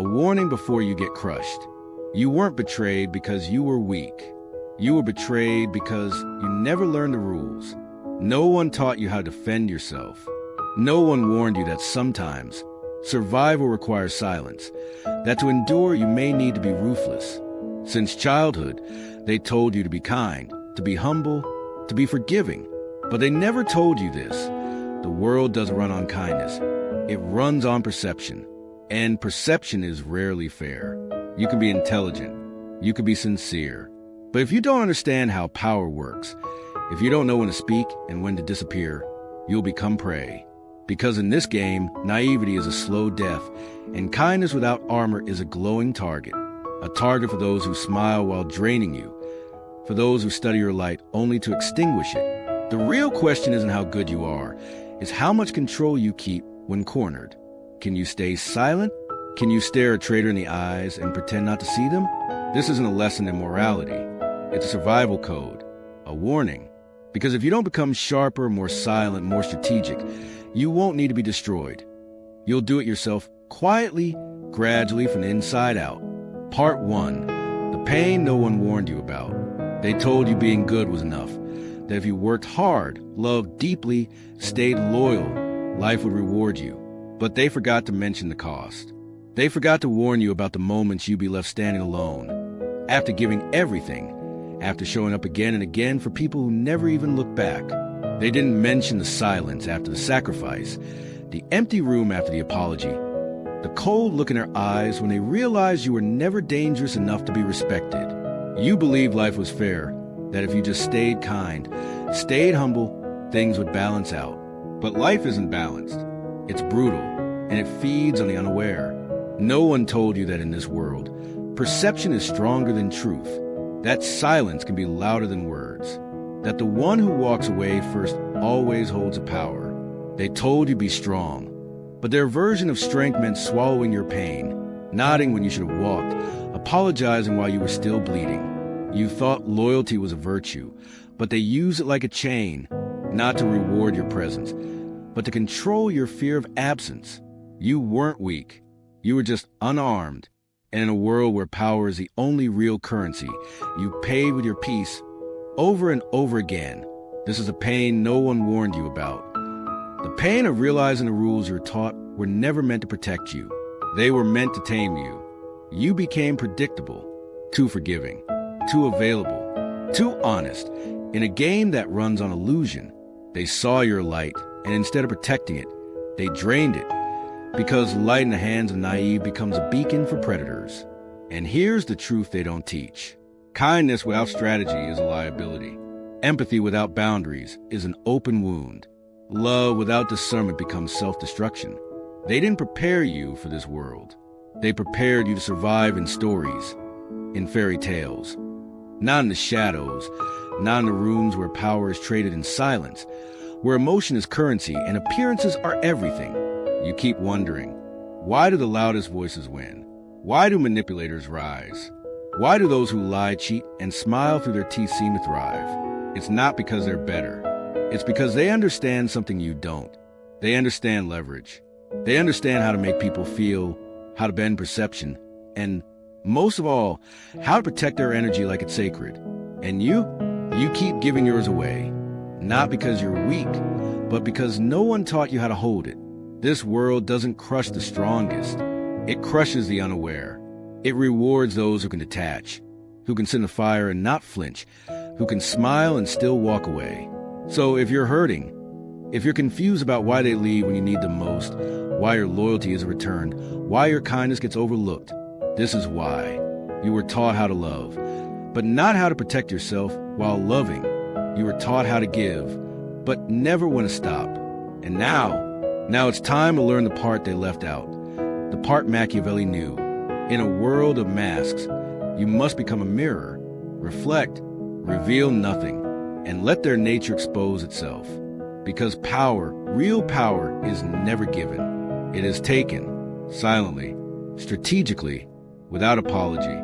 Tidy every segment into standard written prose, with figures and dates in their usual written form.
warning before you get crushed. You weren't betrayed because you were weak. You were betrayed because you never learned the rules. No one taught you how to defend yourself. No one warned you that sometimes survival requires silence, that to endure you may need to be ruthless. Since childhood, they told you to be kind, to be humble, to be forgiving. But they never told you this. The world doesn't run on kindness. It runs on perception. And perception is rarely fair. You can be intelligent. You can be sincere. But if you don't understand how power works, if you don't know when to speak and when to disappear, you'll become prey. Because in this game, naivety is a slow death, and kindness without armor is a glowing target. A target for those who smile while draining you, for those who study your light only to extinguish it. The real question isn't how good you are, it's how much control you keep when cornered. Can you stay silent? Can you stare a traitor in the eyes and pretend not to see them? This isn't a lesson in morality. It's a survival code, a warning. Because if you don't become sharper, more silent, more strategic, you won't need to be destroyed. You'll do it yourself quietly, gradually, from the inside out. Part 1. The pain no one warned you about. They told you being good was enough. That if you worked hard, loved deeply, stayed loyal, life would reward you. But they forgot to mention the cost. They forgot to warn you about the moments you'd be left standing alone. After giving everything, after showing up again and again for people who never even looked back. They didn't mention the silence after the sacrifice, the empty room after the apology, the cold look in their eyes when they realized you were never dangerous enough to be respected. You believed life was fair, that if you just stayed kind, stayed humble, things would balance out. But life isn't balanced. It's brutal, and it feeds on the unaware. No one told you that in this world, perception is stronger than truth, that silence can be louder than words, that the one who walks away first always holds a power. They told you be strong, but their version of strength meant swallowing your pain, nodding when you should have walked, apologizing while you were still bleeding. You thought loyalty was a virtue, but they used it like a chain, not to reward your presence, but to control your fear of absence. You weren't weak. You were just unarmed. And in a world where power is the only real currency, you paid with your peace over and over again. This is a pain no one warned you about. The pain of realizing the rules you were taught were never meant to protect you. They were meant to tame you. You became predictable, too forgiving, too available, too honest. In a game that runs on illusion, they saw your light, and instead of protecting it, they drained it. Because light in the hands of naive becomes a beacon for predators. And here's the truth they don't teach. Kindness without strategy is a liability. Empathy without boundaries is an open wound. Love without discernment becomes self-destruction. They didn't prepare you for this world. They prepared you to survive in stories, in fairy tales. Not in the shadows, not in the rooms where power is traded in silence, where emotion is currency and appearances are everything. You keep wondering, why do the loudest voices win? Why do manipulators rise? Why do those who lie, cheat, and smile through their teeth seem to thrive? It's not because they're better. It's because they understand something you don't. They understand leverage. They understand how to make people feel, how to bend perception, and most of all, how to protect their energy like it's sacred. And you keep giving yours away. Not because you're weak, but because no one taught you how to hold it. This world doesn't crush the strongest. It crushes the unaware. It rewards those who can detach, who can sit in the fire and not flinch, who can smile and still walk away. So if you're hurting, if you're confused about why they leave when you need them most, why your loyalty isn't returned, why your kindness gets overlooked, this is why. You were taught how to love, but not how to protect yourself while loving. You were taught how to give, but never when to stop. And now it's time to learn the part they left out, the part Machiavelli knew. In a world of masks, you must become a mirror, reflect, reveal nothing, and let their nature expose itself. Because power, real power, is never given. It is taken, silently, strategically, without apology.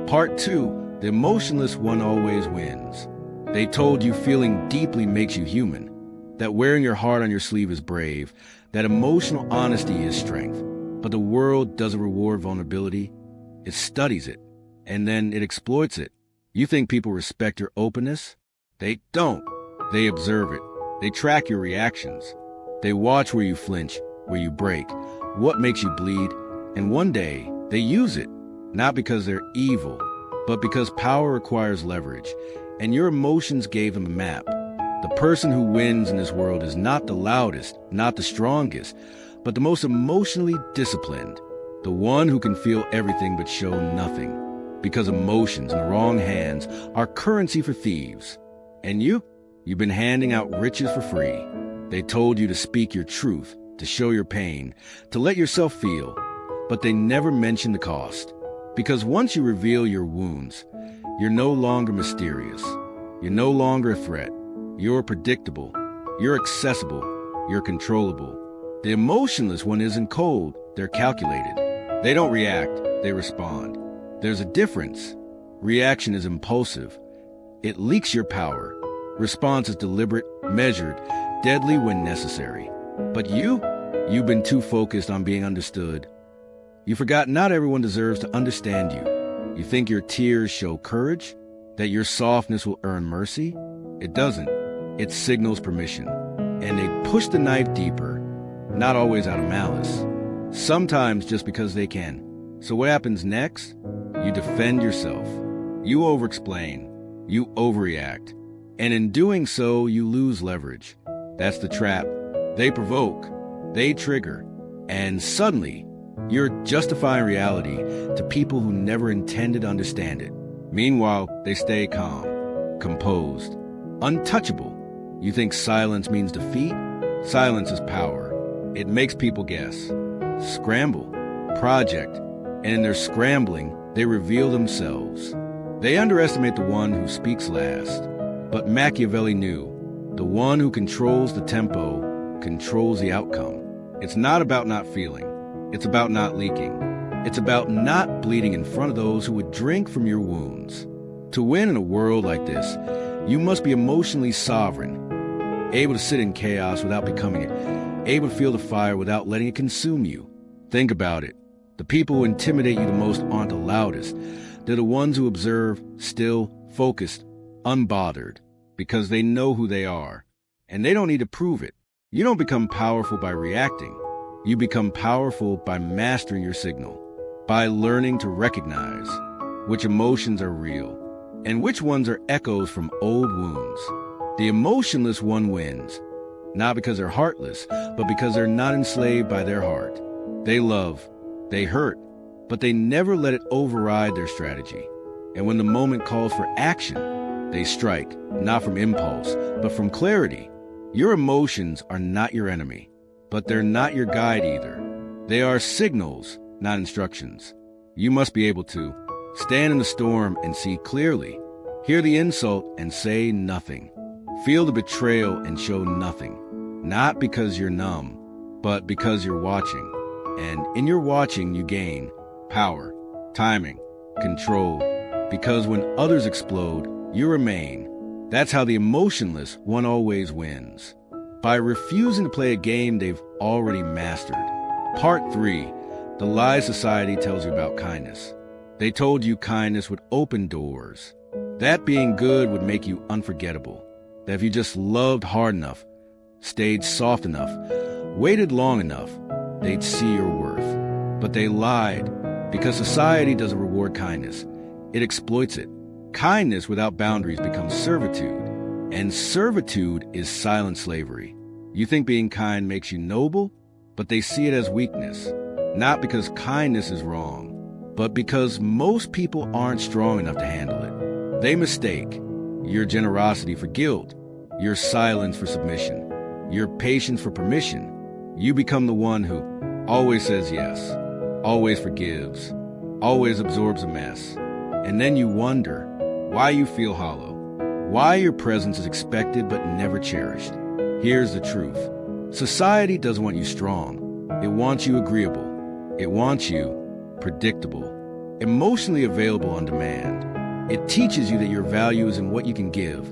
Part 2, the emotionless one always wins. They told you feeling deeply makes you human, that wearing your heart on your sleeve is brave, that emotional honesty is strength. But the world doesn't reward vulnerability. It studies it, and then it exploits it. You think people respect your openness? They don't. They observe it. They track your reactions. They watch where you flinch, where you break, what makes you bleed, and one day they use it, not because they're evil, but because power requires leverage, and your emotions gave them a map. The person who wins in this world is not the loudest, not the strongest, but the most emotionally disciplined, the one who can feel everything but show nothing, because emotions in the wrong hands are currency for thieves. And you've been handing out riches for free. They told you to speak your truth, to show your pain, to let yourself feel, but they never mention the cost. Because once you reveal your wounds, you're no longer mysterious. You're no longer a threat. You're predictable. You're accessible. You're controllable. The emotionless one isn't cold. They're calculated. They don't react. They respond. There's a difference. Reaction is impulsive. It leaks your power. Response is deliberate, measured, deadly when necessary. But you've been too focused on being understood. You forgot not everyone deserves to understand you. You think your tears show courage? That your softness will earn mercy? It doesn't. It signals permission. And they push the knife deeper, not always out of malice. Sometimes just because they can. So what happens next? You defend yourself. You over-explain. You overreact. And in doing so, you lose leverage. That's the trap. They provoke. They trigger. And suddenly, you're justifying reality to people who never intended to understand it. Meanwhile, they stay calm, composed, untouchable. You think silence means defeat? Silence is power. It makes people guess, scramble, project, and in their scrambling, they reveal themselves. They underestimate the one who speaks last. But Machiavelli knew, the one who controls the tempo controls the outcome. It's not about not feeling. It's about not leaking. It's about not bleeding in front of those who would drink from your wounds. To win in a world like this, you must be emotionally sovereign, able to sit in chaos without becoming it, able to feel the fire without letting it consume you. Think about it. The people who intimidate you the most aren't the loudest. They're the ones who observe, still, focused, unbothered, because they know who they are. And they don't need to prove it. You don't become powerful by reacting. You become powerful by mastering your signal, by learning to recognize which emotions are real and which ones are echoes from old wounds. The emotionless one wins, not because they're heartless, but because they're not enslaved by their heart. They love, they hurt, but they never let it override their strategy. And when the moment calls for action, they strike, not from impulse, but from clarity. Your emotions are not your enemy. But they're not your guide either. They are signals, not instructions. You must be able to stand in the storm and see clearly, hear the insult and say nothing, feel the betrayal and show nothing, not because you're numb, but because you're watching. And in your watching, you gain power, timing, control, because when others explode, you remain. That's how the emotionless one always wins. By refusing to play a game they've already mastered. Part 3. The lies society tells you about kindness. They told you kindness would open doors. That being good would make you unforgettable. That if you just loved hard enough, stayed soft enough, waited long enough, they'd see your worth. But they lied, because society doesn't reward kindness. It exploits it. Kindness without boundaries becomes servitude. And servitude is silent slavery. You think being kind makes you noble, but they see it as weakness. Not because kindness is wrong, but because most people aren't strong enough to handle it. They mistake your generosity for guilt, your silence for submission, your patience for permission. You become the one who always says yes, always forgives, always absorbs a mess. And then you wonder why you feel hollow. Why your presence is expected but never cherished. Here's the truth. Society doesn't want you strong. It wants you agreeable. It wants you predictable, emotionally available on demand. It teaches you that your value is in what you can give,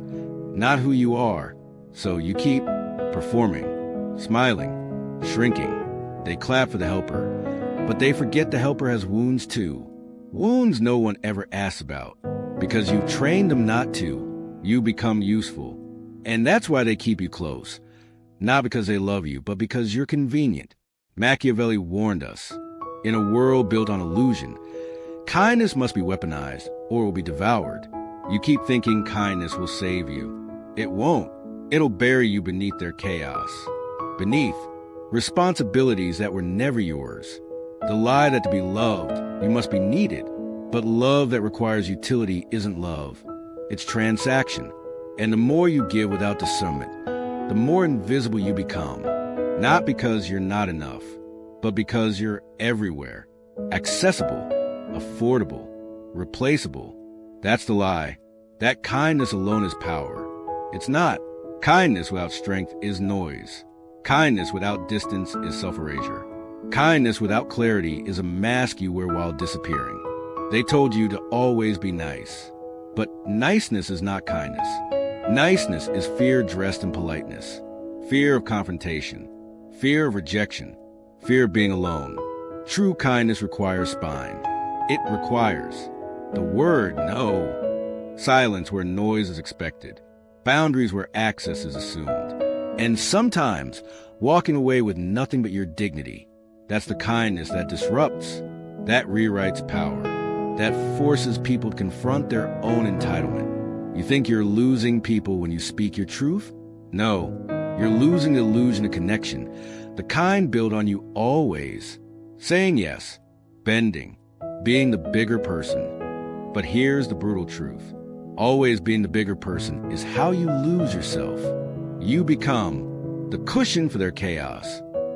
not who you are. So you keep performing, smiling, shrinking. They clap for the helper, But they forget the helper has wounds too. Wounds no one ever asks about. Because you've trained them not to, you become useful. And that's why they keep you close. Not because they love you, but because you're convenient. Machiavelli warned us. In a world built on illusion, kindness must be weaponized or will be devoured. You keep thinking kindness will save you. It won't. It'll bury you beneath their chaos. Beneath responsibilities that were never yours. The lie that to be loved, you must be needed. But love that requires utility isn't love. It's transaction. And the more you give without discernment, the more invisible you become. Not because you're not enough, but because you're everywhere. Accessible, affordable, replaceable. That's the lie. That kindness alone is power. It's not. Kindness without strength is noise. Kindness without distance is self-erasure. Kindness without clarity is a mask you wear while disappearing. They told you to always be nice. But niceness is not kindness. Niceness is fear dressed in politeness. Fear of confrontation. Fear of rejection. Fear of being alone. True kindness requires spine. It requires the word no. Silence where noise is expected. Boundaries where access is assumed. And sometimes walking away with nothing but your dignity. That's the kindness that disrupts. That rewrites power. That forces people to confront their own entitlement. You think you're losing people when you speak your truth? No, you're losing the illusion of connection, the kind built on you always. Saying yes, bending, being the bigger person. But here's the brutal truth. Always being the bigger person is how you lose yourself. You become the cushion for their chaos,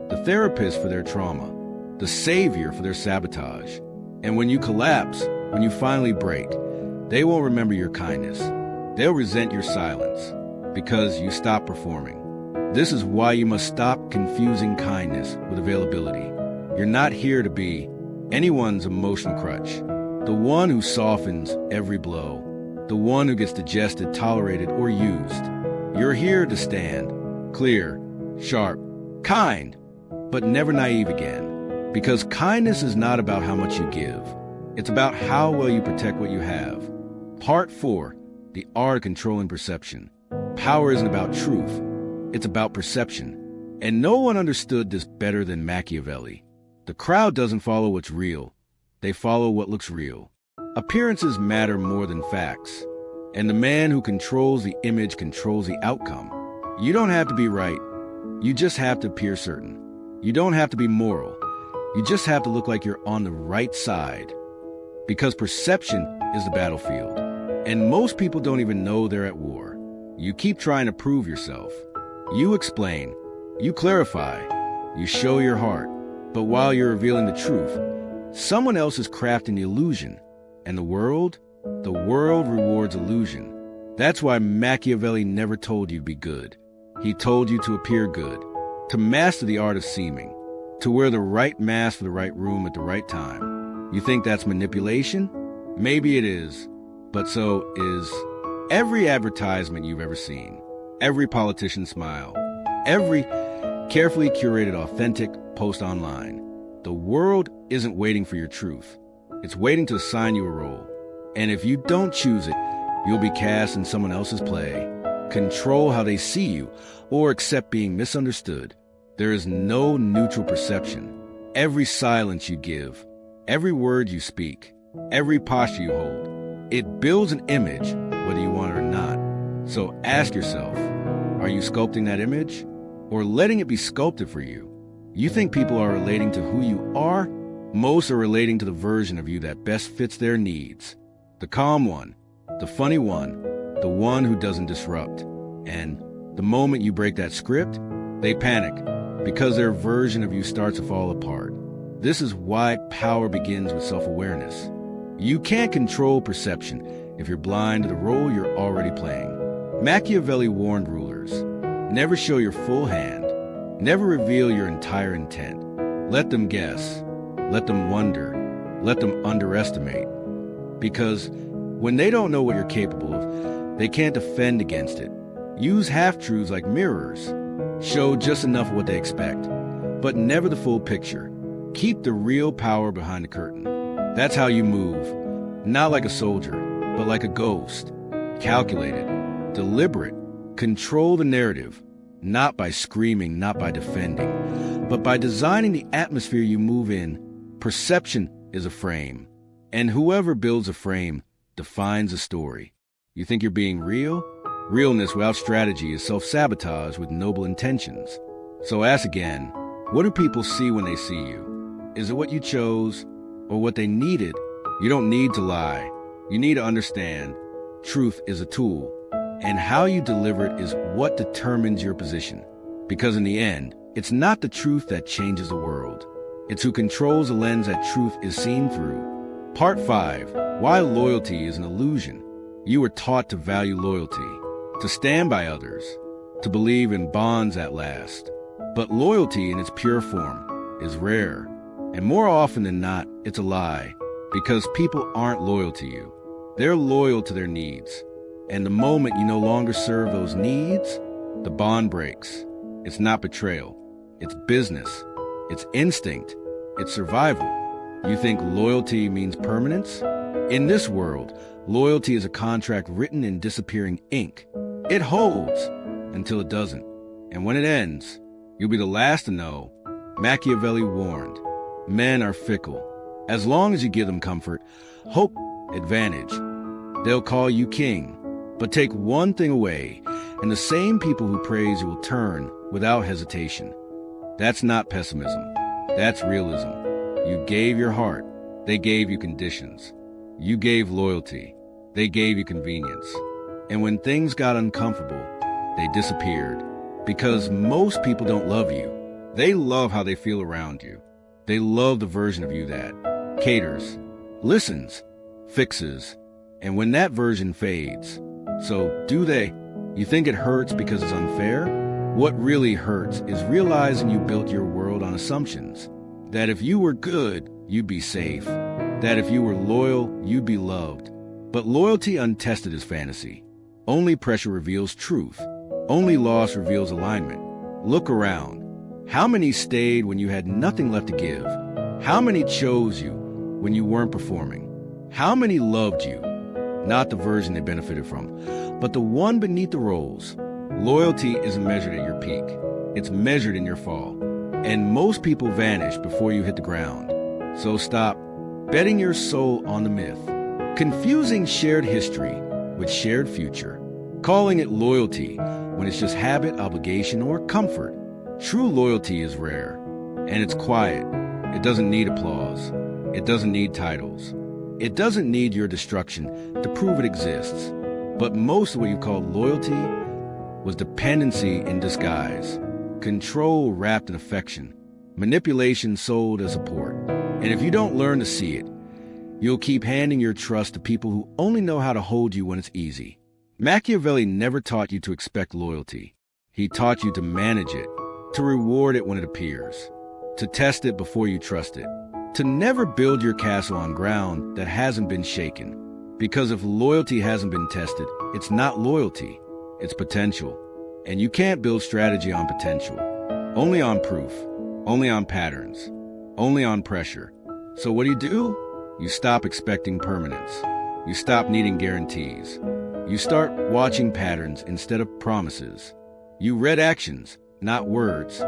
the therapist for their trauma, the savior for their sabotage. And when you collapse, when you finally break, they won't remember your kindness. They'll resent your silence because you stop performing. This is why you must stop confusing kindness with availability. You're not here to be anyone's emotional crutch, the one who softens every blow, the one who gets digested, tolerated, or used. You're here to stand, clear, sharp, kind, but never naive again. Because kindness is not about how much you give. It's about how well you protect what you have. Part 4, the art of controlling perception. Power isn't about truth. It's about perception. And no one understood this better than Machiavelli. The crowd doesn't follow what's real. They follow what looks real. Appearances matter more than facts. And the man who controls the image controls the outcome. You don't have to be right. You just have to appear certain. You don't have to be moral. You just have to look like you're on the right side. Because perception is the battlefield. And most people don't even know they're at war. You keep trying to prove yourself. You explain. You clarify. You show your heart. But while you're revealing the truth, someone else is crafting the illusion. And the world rewards illusion. That's why Machiavelli never told you to be good. He told you to appear good, to master the art of seeming, to wear the right mask for the right room at the right time. You think that's manipulation? Maybe it is, but so is every advertisement you've ever seen, every politician's smile, every carefully curated authentic post online. The world isn't waiting for your truth. It's waiting to assign you a role. And if you don't choose it, you'll be cast in someone else's play. Control how they see you or accept being misunderstood. There is no neutral perception. Every silence you give, every word you speak, every posture you hold, it builds an image, whether you want it or not. So ask yourself, are you sculpting that image or letting it be sculpted for you? You think people are relating to who you are? Most are relating to the version of you that best fits their needs. The calm one, the funny one, the one who doesn't disrupt. And the moment you break that script, they panic because their version of you starts to fall apart. This is why power begins with self-awareness. You can't control perception if you're blind to the role you're already playing. Machiavelli warned rulers, never show your full hand, never reveal your entire intent. Let them guess, let them wonder, let them underestimate. Because when they don't know what you're capable of, they can't defend against it. Use half-truths like mirrors. Show just enough of what they expect, but never the full picture. Keep the real power behind the curtain. That's how you move, not like a soldier, but like a ghost. Calculated, deliberate, control the narrative, not by screaming, not by defending, but by designing the atmosphere you move in. Perception is a frame, and whoever builds a frame defines a story. You think you're being real? Realness without strategy is self-sabotage with noble intentions. So ask again, what do people see when they see you? Is it what you chose or what they needed? You don't need to lie. You need to understand. Truth is a tool, and how you deliver it is what determines your position. Because in the end, it's not the truth that changes the world. It's who controls the lens that truth is seen through. Part 5. Why loyalty is an illusion. You were taught to value loyalty, to stand by others, to believe in bonds that last. But loyalty in its pure form is rare. And more often than not, it's a lie, because people aren't loyal to you. They're loyal to their needs. And the moment you no longer serve those needs, the bond breaks. It's not betrayal. It's business. It's instinct. It's survival. You think loyalty means permanence? In this world, loyalty is a contract written in disappearing ink. It holds until it doesn't. And when it ends, you'll be the last to know. Machiavelli warned, men are fickle. As long as you give them comfort, hope, advantage, they'll call you king. But take one thing away, and the same people who praise you will turn without hesitation. That's not pessimism. That's realism. You gave your heart. They gave you conditions. You gave loyalty. They gave you convenience. And when things got uncomfortable, they disappeared. Because most people don't love you. They love how they feel around you. They love the version of you that caters, listens, fixes. And when that version fades, so do they? You think it hurts because it's unfair? What really hurts is realizing you built your world on assumptions. That if you were good, you'd be safe. That if you were loyal, you'd be loved. But loyalty untested is fantasy. Only pressure reveals truth. Only loss reveals alignment. Look around. How many stayed when you had nothing left to give? How many chose you when you weren't performing? How many loved you? Not the version they benefited from, but the one beneath the roles. Loyalty isn't measured at your peak. It's measured in your fall. And most people vanish before you hit the ground. So stop betting your soul on the myth. Confusing shared history with shared future. Calling it loyalty when it's just habit, obligation, or comfort. True loyalty is rare, and it's quiet. It doesn't need applause. It doesn't need titles. It doesn't need your destruction to prove it exists. But most of what you call loyalty was dependency in disguise, control wrapped in affection, manipulation sold as support. And if you don't learn to see it, you'll keep handing your trust to people who only know how to hold you when it's easy. Machiavelli never taught you to expect loyalty. He taught you to manage it, to reward it when it appears, to test it before you trust it, to never build your castle on ground that hasn't been shaken. Because if loyalty hasn't been tested, it's not loyalty, it's potential. And you can't build strategy on potential, only on proof, only on patterns, only on pressure. So what do? You stop expecting permanence. You stop needing guarantees. You start watching patterns instead of promises. You read actions, not words.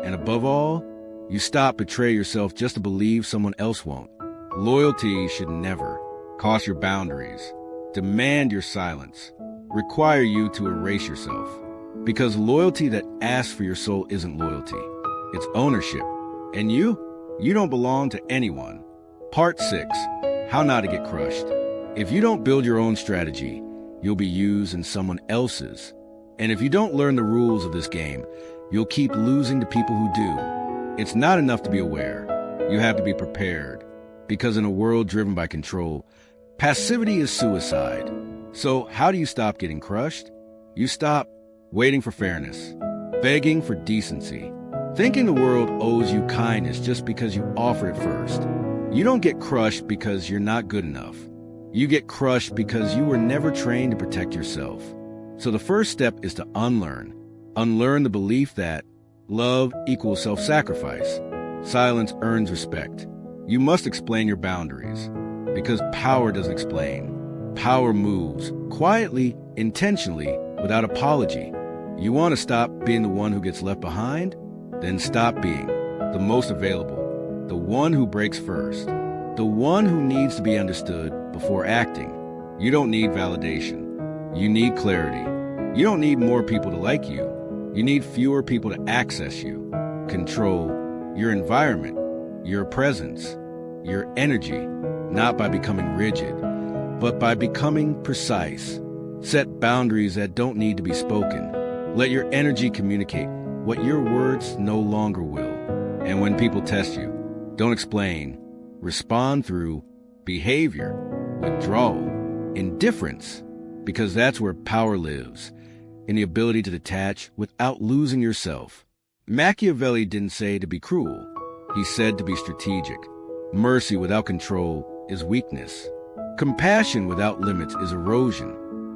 And above all, you stop betraying yourself just to believe someone else won't. Loyalty should never cost your boundaries, demand your silence, require you to erase yourself. Because loyalty that asks for your soul isn't loyalty. It's ownership. And you don't belong to anyone. Part 6. How not to get crushed. If you don't build your own strategy, you'll be used in someone else's. And if you don't learn the rules of this game, you'll keep losing to people who do. It's not enough to be aware. You have to be prepared. Because in a world driven by control, passivity is suicide. So how do you stop getting crushed? You stop waiting for fairness, begging for decency, thinking the world owes you kindness just because you offer it first. You don't get crushed because you're not good enough. You get crushed because you were never trained to protect yourself. So the first step is to unlearn the belief that love equals self-sacrifice. Silence earns respect. You must explain your boundaries, because power doesn't explain. Power moves, quietly, intentionally, without apology. You want to stop being the one who gets left behind? Then stop being the most available, the one who breaks first, the one who needs to be understood before acting. You don't need validation. You need clarity. You don't need more people to like you. You need fewer people to access you, control your environment, your presence, your energy, not by becoming rigid, but by becoming precise. Set boundaries that don't need to be spoken. Let your energy communicate what your words no longer will. And when people test you, don't explain. Respond through behavior, withdrawal, indifference, because that's where power lives, in the ability to detach without losing yourself. Machiavelli didn't say to be cruel. He said to be strategic. Mercy without control is weakness. Compassion without limits is erosion.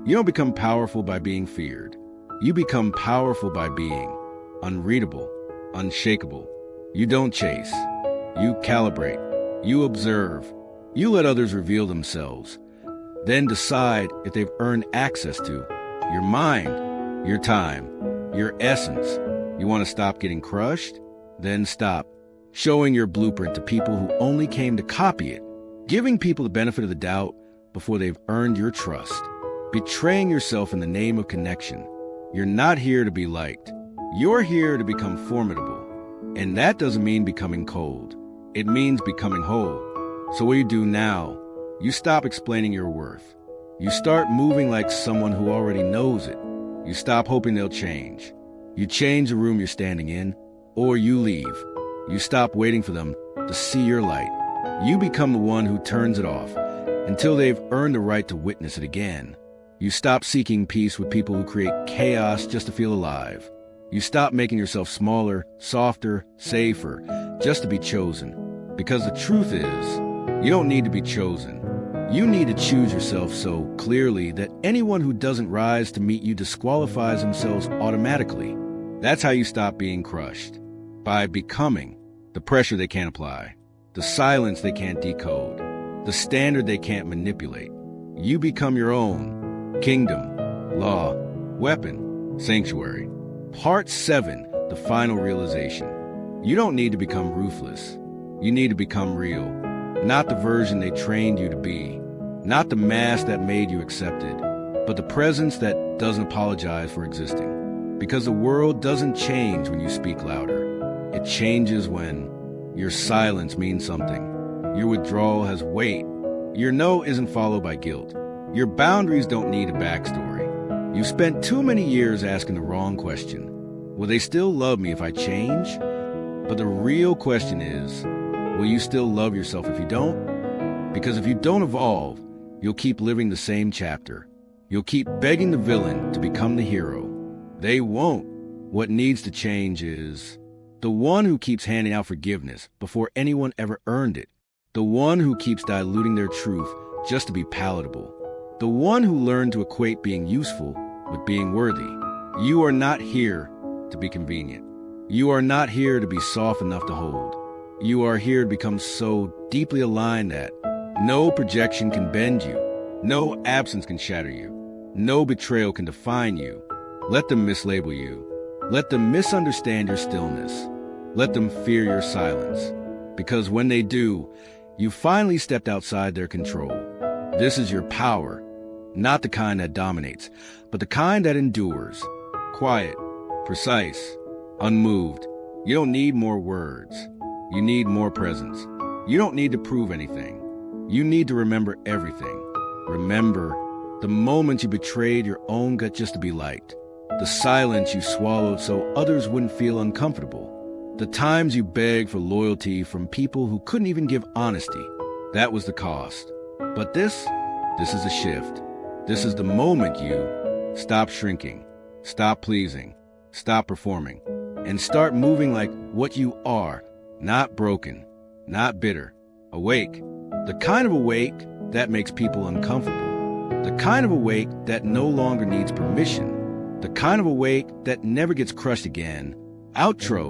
You don't become powerful by being feared. You become powerful by being unreadable, unshakable. You don't chase. You calibrate. You observe. You let others reveal themselves. Then decide if they've earned access to your mind, your time, your essence. You want to stop getting crushed? Then stop showing your blueprint to people who only came to copy it. Giving people the benefit of the doubt before they've earned your trust. Betraying yourself in the name of connection. You're not here to be liked. You're here to become formidable. And that doesn't mean becoming cold. It means becoming whole. So what do you do now? You stop explaining your worth. You start moving like someone who already knows it. You stop hoping they'll change. You change the room you're standing in, or you leave. You stop waiting for them to see your light. You become the one who turns it off until they've earned the right to witness it again. You stop seeking peace with people who create chaos just to feel alive. You stop making yourself smaller, softer, safer, just to be chosen. Because the truth is, you don't need to be chosen. You need to choose yourself so clearly that anyone who doesn't rise to meet you disqualifies themselves automatically. That's how you stop being crushed. By becoming the pressure they can't apply, the silence they can't decode, the standard they can't manipulate. You become your own kingdom, law, weapon, sanctuary. Part 7, the final realization. You don't need to become ruthless. You need to become real. Not the version they trained you to be. Not the mask that made you accepted, but the presence that doesn't apologize for existing. Because the world doesn't change when you speak louder. It changes when your silence means something. Your withdrawal has weight. Your no isn't followed by guilt. Your boundaries don't need a backstory. You spent too many years asking the wrong question. Will they still love me if I change? But the real question is, will you still love yourself if you don't? Because if you don't evolve, you'll keep living the same chapter. You'll keep begging the villain to become the hero. They won't. What needs to change is the one who keeps handing out forgiveness before anyone ever earned it. The one who keeps diluting their truth just to be palatable. The one who learned to equate being useful with being worthy. You are not here to be convenient. You are not here to be soft enough to hold. You are here to become so deeply aligned that no projection can bend you. No absence can shatter you. No betrayal can define you. Let them mislabel you. Let them misunderstand your stillness. Let them fear your silence. Because when they do, you finally stepped outside their control. This is your power, not the kind that dominates, but the kind that endures. Quiet, precise, unmoved. You don't need more words. You need more presence. You don't need to prove anything. You need to remember everything. Remember the moments you betrayed your own gut just to be liked. The silence you swallowed so others wouldn't feel uncomfortable. The times you begged for loyalty from people who couldn't even give honesty. That was the cost. But this is a shift. This is the moment you stop shrinking, stop pleasing, stop performing, and start moving like what you are, not broken, not bitter, awake. The kind of awake that makes people uncomfortable. The kind of awake that no longer needs permission. The kind of awake that never gets crushed again. Outro,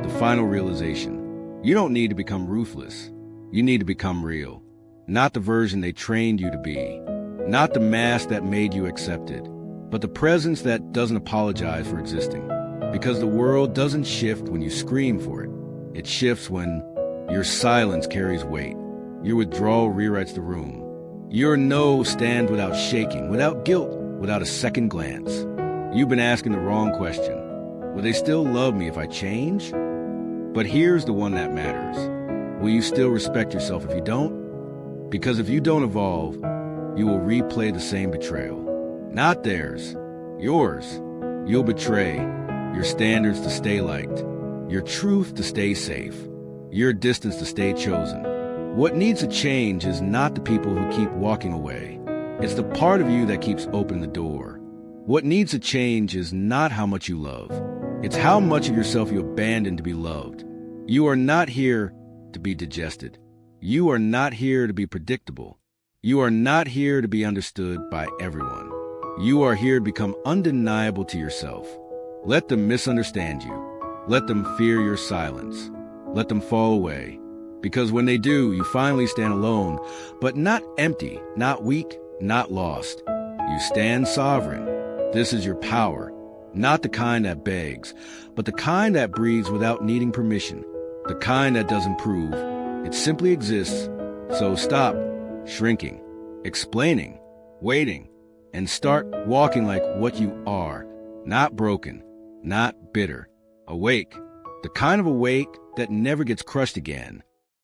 the final realization. You don't need to become ruthless. You need to become real. Not the version they trained you to be. Not the mask that made you accepted, but the presence that doesn't apologize for existing. Because the world doesn't shift when you scream for it. It shifts when your silence carries weight. Your withdrawal rewrites the room. Your no stands without shaking, without guilt, without a second glance. You've been asking the wrong question. Will they still love me if I change? But here's the one that matters. Will you still respect yourself if you don't? Because if you don't evolve, you will replay the same betrayal. Not theirs, yours. You'll betray your standards to stay liked, your truth to stay safe, your distance to stay chosen. What needs to change is not the people who keep walking away. It's the part of you that keeps opening the door. What needs to change is not how much you love. It's how much of yourself you abandon to be loved. You are not here to be digested. You are not here to be predictable. You are not here to be understood by everyone. You are here to become undeniable to yourself. Let them misunderstand you. Let them fear your silence. Let them fall away. Because when they do, you finally stand alone, but not empty, not weak, not lost. You stand sovereign. This is your power, not the kind that begs, but the kind that breathes without needing permission, the kind that doesn't prove. It simply exists. So stop shrinking, explaining, waiting, and start walking like what you are, not broken, not bitter, awake, the kind of awake that never gets crushed again.